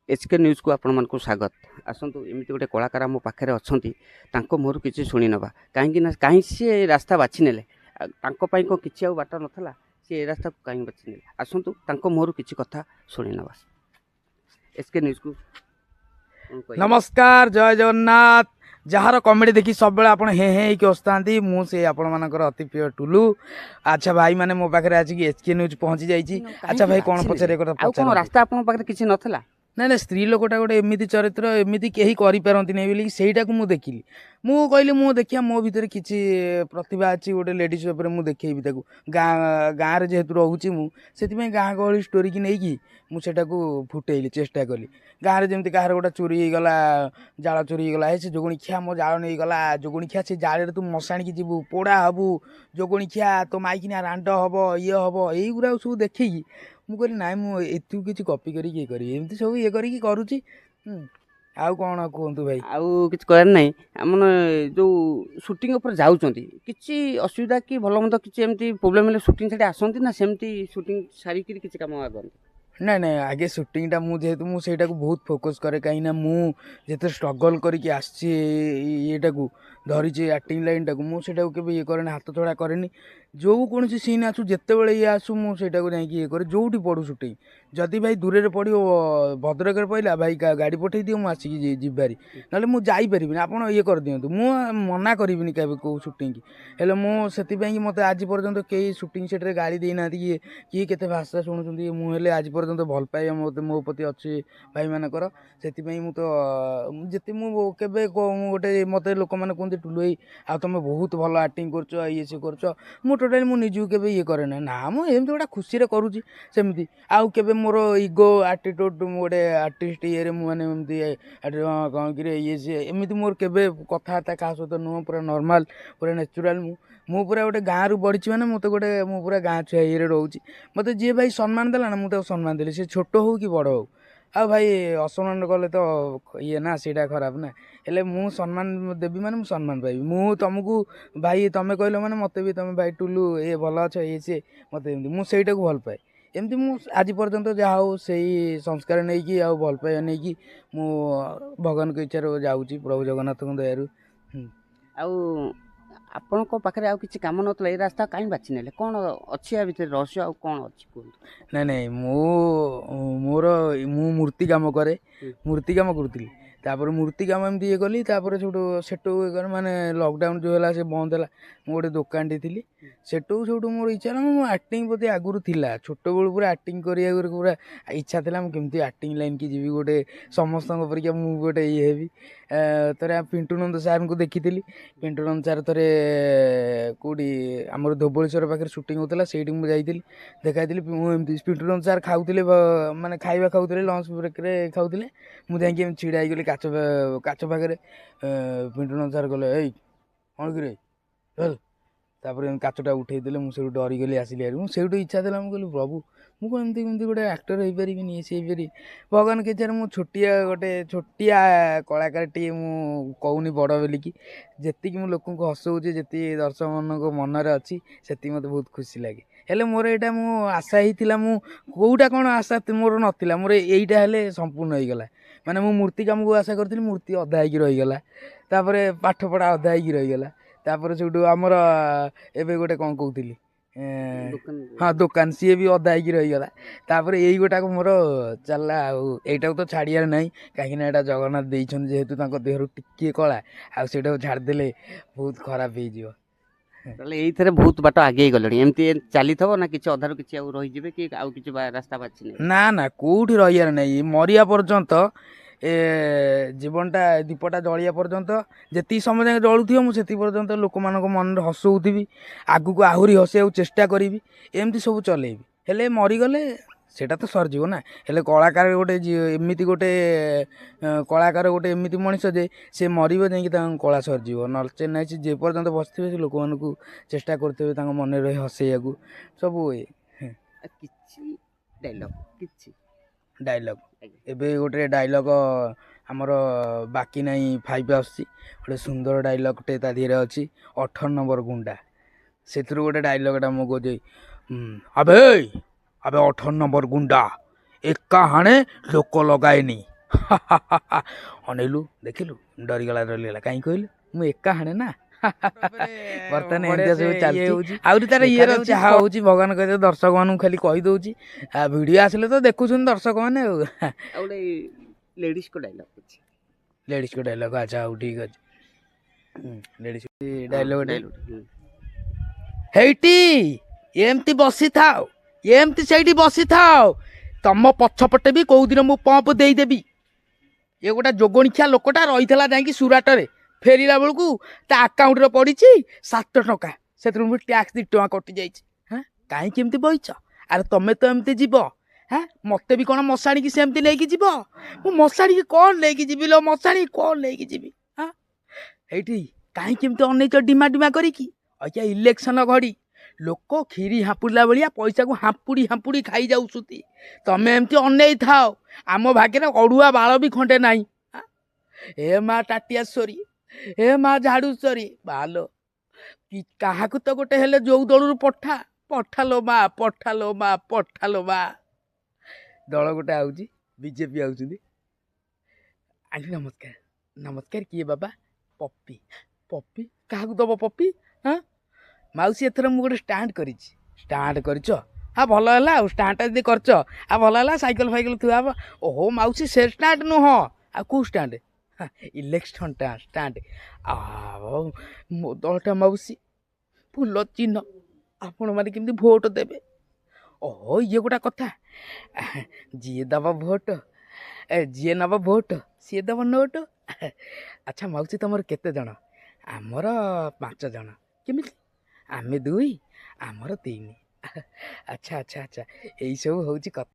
HK news को आपण मानक स्वागत आसतु एमती गोटे कलाकार आम पाखे अच्छा मुहर किसी शुणी नवा कहीं सी रास्ता बाछि नेले कौन किसी बाट नाला सी रास्ता को कहीं बाछि नेले आसतु मुहर किसी कथा शुणी नवा एचके न्यूज को नमस्कार जय जगन्नाथ जार कमेडी देखी सब बेले आपण हे हे कि हसता मुझे आपण मानकर अति प्रिय टुलू। अच्छा भाई माने मो पाखे आज एचके न्यूज पहुंची जाइए। अच्छा भाई कौन पचारे रास्ता आपण पाखे किसी नथला ना ना स्त्री लोकटा गोटे एमती चरित्र एमती कहीं करपारती नहीं बोली सहीटा को मुझे देखिली मु कहली मु देखिया मो भितर किसी प्रतिभा अच्छी गोटे लेडीज उपर मु देखी गाँ गाँव में जेहेतु रोचे मुझे गाँ गहली स्टोरी की नहीं मुझे फुटेली चेष्टा कली गाँव में जमी कह गोटे चोरी होगला जाल चोरी होगला है से जोगणी खिया मो जाल नहीं गला जोगणी खिया से जाल तू मशाणी की जीवु पोड़ा हबु जोगणी खिया तो माइकिना रांड हम ये हम युवा सब देखी ମୁଁ କହିଲି ନାଇଁ ମୁଁ ଏଥିରୁ କିଛି କପି କରିକି ଇଏ କରିବି ଏମିତି ସବୁ ଇଏ କରିକି କରୁଛି। ଆଉ କ'ଣ କୁହନ୍ତୁ ଭାଇ? ଆଉ କିଛି କହିବାର ନାହିଁ ଆମର ଯେଉଁ ସୁଟିଂ ଉପରେ ଯାଉଛନ୍ତି କିଛି ଅସୁବିଧା କି ଭଲ ମନ୍ଦ କିଛି ଏମିତି ପ୍ରୋବ୍ଲେମ୍ ହେଲେ ସୁଟିଂ ସେଠି ଆସନ୍ତି ନା ସେମିତି ସୁଟିଂ ସାରିକିରି କିଛି କାମ ଆଗନ୍ତି? ନାଇଁ ନାଇଁ ଆगे सुटिंगटा जेहेतु मुझे बहुत फोकस करे कहीं मुझे स्ट्रगल करके आटा को धरी आक्टिंग लाइन टाक मुझे ये करे हाथ छड़ा कैनि जो कौन सीन आसू जिते बड़े ये आसू मुझे ये करे जो पड़ू सुटिंग जदि भाई दूर से पड़ो भद्रक पड़ा भाई गाड़ी पठे दियो मुझे आसिक जीवारी ना मुझे आप ये कर दिंतु मु मना करी कौ सुटिंग की हेल्ले मुझे मत आज पर्यटन कई सुटिंग सेट्रे गाड़ी देना किए के भाषा शुणुंट मुझे आज पर्यटन भल पाए मत मो प्रति अच्छे भाई मानकर से जिते मुझे गोटे मत लोक मैंने कहते टुलु भाई आ तुम बहुत भल आक्टिंग कर ये सी कर टोटाली मुझे के ये करे ना मुझे गोटे खुशी करुँची सेमती आउ के मोर इगो आटीट्यूड गोटे आर्टिस्ट ये मैंने कौन कि ये सी एमती मोर के कथबार्ता क्या सहित नुह पूरा नॉर्मल पूरा नेचुरल मु पूरा गोटे गाँव रू बढ़ी मैंने मत गोटे मु पूरा गाँ छुआ ये रोचे मत जी भाई सम्मान देला ना मुझे सम्मान देली सी छोट हो कि बड़ हो आ भाई असम्मान कले तो ये ना सीटा खराब ना हेल्ले मु सम्मान देवी मैंने मुझे सम्मान पाइबी मु तुमको भाई तुम कहल मैंने मत भी तुम भाई टुलू ये भल अच्छ ये सी मत मुझे भल पाए एमती मु आज पर्यंत जहाँ हो से संस्कार नहीं कि आ भल पाइबा नहीं कि मु भगवान को इच्छा जाऊँगी प्रभु जगन्नाथ दयारू आपण पाखे आउ किसी कम ना ये रास्ता कहीं बाछि नेले कौन अच्छी भितर रहस्य आ कौन अच्छी कहूँ? नहीं मोर मु मूर्ति काम करे मूर्ति काम करुँगी तापर मूर्ति काम एमती ये कली सेठू माने लॉकडाउन जो है से बंद है मुझे गोटे दुकान थी सेठू मोर इच्छा ना मो आक्टिंग प्रति आगुरी थिला छोट बेलू पूरा आक्टिंग करिया पूरा इच्छा था केमती आक्टिंग लाइन की जीवी गोटे समस्त परिका मु गोटे ये हेबी थे पिंटू नंद सार को देखी पिंटू नंद सार थे कौटी आम धोबलेश्वर पाखे सुटिंग होता से मुझे देखाई मुझे पिंटू नंद सार खाऊले माने खाଇବା खाऊले लंच ब्रेक खाऊले मुझे छिड़ा गली काच पाखे पिंटू नंद सार कहले ए कौन कि चल तापर काचटा उठे मुझे डरीगली आसिली मुझे इच्छा था मुझे कहली प्रभु मुझे एमती गोटे आक्टर हो पारि सी पारि भगवान के इच्छा मुझे छोटिया गोटे छोटिया कलाकार टी कहूनी बड़ बोलिकी जी मुझे लोक हसौचे जी दर्शक मान मनरे अच्छी से मत बहुत खुशी लगे हेल्ले मोर यहाँ मो आशा ही कौटा कौन आशा मोर नाला मोर यहीटा हेल्ले संपूर्ण हो गला माने मु मूर्ति काम को आशा करी मूर्ति अधा हो रहीगला तापर पाठ पढ़ा अधा हो रहीगला तापर से आमर एवं गोटे कौन कहती हाँ दुकान सी भी अधा हो रहीगला तापर यही गोटा मोर चलला आईटा तो छाड़ियार ना कहीं जगन्नाथ देते जेहेतु देहर टिके कला आटा छाड़देले बहुत खराब हो ये बहुत बाट आगे गले एमती चली थो ना कि अधारू कि रही कि आउ कि रास्ता बाछि ना ना कौटी रहीयार नहीं मरिया पर्यंत जीवनटा दीपटा जलिया पर्यंत जी समय जाए जलुथ मुझे पर्यंत लोक मान मन हसौथी आगू को आहरी हसैया चेष्टा करी एमती सब चलेबी हेल्ले मरीगले सेटा तो सरजीव ना हेल्ले कलाकार गोटे एमती गोटे कलाकार गोटे एमती मनीष जे से मरब जा कला सरजीव नचे ना जे पर्यंत बसते से लोक मान चेष्टा करते मन रही हसैया को सब डायलॉग एबे गोटे डायलॉग आमर बाकी नहीं 5 आसुची गोटे सुंदर डायलॉगटे ता धीरे अच्छी 18 नंबर गुंडा से गोटे डायलॉगटा मो कहे अबे अबे 18 नंबर गुंडा एका हाणे लोक लगाएनी ଅନେଇଲୁ ଦେଖିଲୁ ଡରିଗଲା କାହିଁ କହିଲୁ ମୁଁ ଏକା ହାଣେ ନା ବର୍ତ୍ତମାନ ଏମିତିଆ ସବୁ ଚାଲିଛି ଆହୁରି ତାର ଇଏ ଅଛି ଯାହା ହଉଛି ଭଗବାନ କହିଲେ ଦର୍ଶକ ମାନଙ୍କୁ ଖାଲି କହିଦଉଛି ଭିଡ଼ିଓ ଆସିଲେ ତ ଦେଖୁଛନ୍ତି ଦର୍ଶକ ମାନେ ଆଉ ଗୋଟେ ଲେଡ଼ିଜ୍ଙ୍କ ଡାଇଲଗ୍ ଅଛି ଲେଡ଼ିସ୍ଙ୍କ ଡାଇଲଗ୍ ଆଚ୍ଛା ହଉ ଠିକ୍ ଅଛି ଲେଡ଼ିସ୍ ଡାଇଲଗ୍ ହେଇଟି ଏମିତି ବସିଥାଉ ଏମିତି ସେଇଠି ବସିଥାଉ ତମ ପଛପଟେ ବି କୋଉଦିନ ମୁଁ ପମ୍ପ ଦେଇଦେବି ଏ ଗୋଟେ ଯୋଗଣିଖିଆ ଲୋକଟା ରହିଥିଲା ଯାଇକି ସୁରାଟରେ ଫେରିଲା ବେଳକୁ ତା ଆକାଉଣ୍ଟରେ ପଡ଼ିଛି 7 ଟଙ୍କା ସେଥିରୁ ବି ଟ୍ୟାକ୍ସ 2 ଟଙ୍କା କଟିଯାଇଛି ହଁ କାହିଁକି ଏମିତି ବଇଛ ଆରେ ତମେ ତ ଏମିତି ଯିବ ହଁ ମୋତେ ବି କ'ଣ ମଶାଣିକି ସେମିତି ନେଇକି ଯିବ ମୁଁ ମଶାଣିକି କ'ଣ ନେଇକି ଯିବି ଲୋ ମଶାଣି କ'ଣ ନେଇକି ଯିବି ହଁ ଏଇଠି କାହିଁକି ଏମିତି ଅନେଇଛ ଡିମା ଡିମା କରିକି ଆଜ୍ଞା ଇଲେକ୍ସନ ଘଡ଼ି ଲୋକ କ୍ଷୀରି ହାମ୍ପୁଡ଼ିଲା ଭଳିଆ ପଇସାକୁ ହାମ୍ପୁଡ଼ି ହାମ୍ପୁଡ଼ି ଖାଇଯାଉଛନ୍ତି ତମେ ଏମିତି ଅନେଇ ଥାଅ ଆମ ଭାଗ୍ୟରେ ଅଡ଼ୁଆ ବାଳ ବି ଖଣ୍ଡେ ନାହିଁ ଏ ମା ଟାଟିଆଶ୍ୱରୀ ଏ ମା ଝାଡ଼ୁଶ୍ୱରୀ ବାଲୋ କାହାକୁ ତ ଗୋଟେ ହେଲେ ଯୋଉ ଦଳରୁ ପଠାଲୋ ମା ପଠାଲୋ ମା ପଠାଲୋ ମା ଦଳ ଗୋଟେ ଆଉଛି ବିଜେପି ଆଉଛନ୍ତି ଆଣ୍ଟି ନମସ୍କାର ନମସ୍କାର କିଏ ବାବା ପପି ପପି କାହାକୁ ଦବ ପପି ହଁ ମାଉସୀ ଏଥର ମୁଁ ଗୋଟେ ଷ୍ଟାଣ୍ଡ କରିଛ ହଁ ଭଲ ହେଲା ଆଉ ଷ୍ଟାଣ୍ଡଟା ଯଦି କରିଛ ଆଉ ଭଲ ହେଲା ସାଇକେଲ ଫାଇକେଲ ଥୁଆ ହବ ଓହୋ ମାଉସୀ ସେ ଷ୍ଟାଣ୍ଡ ନୁହଁ ଆଉ କେଉଁ ଷ୍ଟାଣ୍ଡ ଇଲେକ୍ସନଟା ଷ୍ଟାଣ୍ଡ ମୋ ଦଳଟା ମାଉସୀ ଫୁଲ ଚିହ୍ନ ଆପଣମାନେ କେମିତି ଭୋଟ ଦେବେ ଓହୋ ଇଏ ଗୋଟେ କଥା ଯିଏ ଦେବ ଭୋଟ ଯିଏ ନେବ ଭୋଟ ସିଏ ଦେବ ନୋଟ ଆଚ୍ଛା ମାଉସୀ ତମର କେତେ ଜଣ ଆମର 5 ଜଣ କେମିତି ଆମେ 2 ଆମର 3 ଆଚ୍ଛା ଏଇସବୁ ହେଉଛି କଥା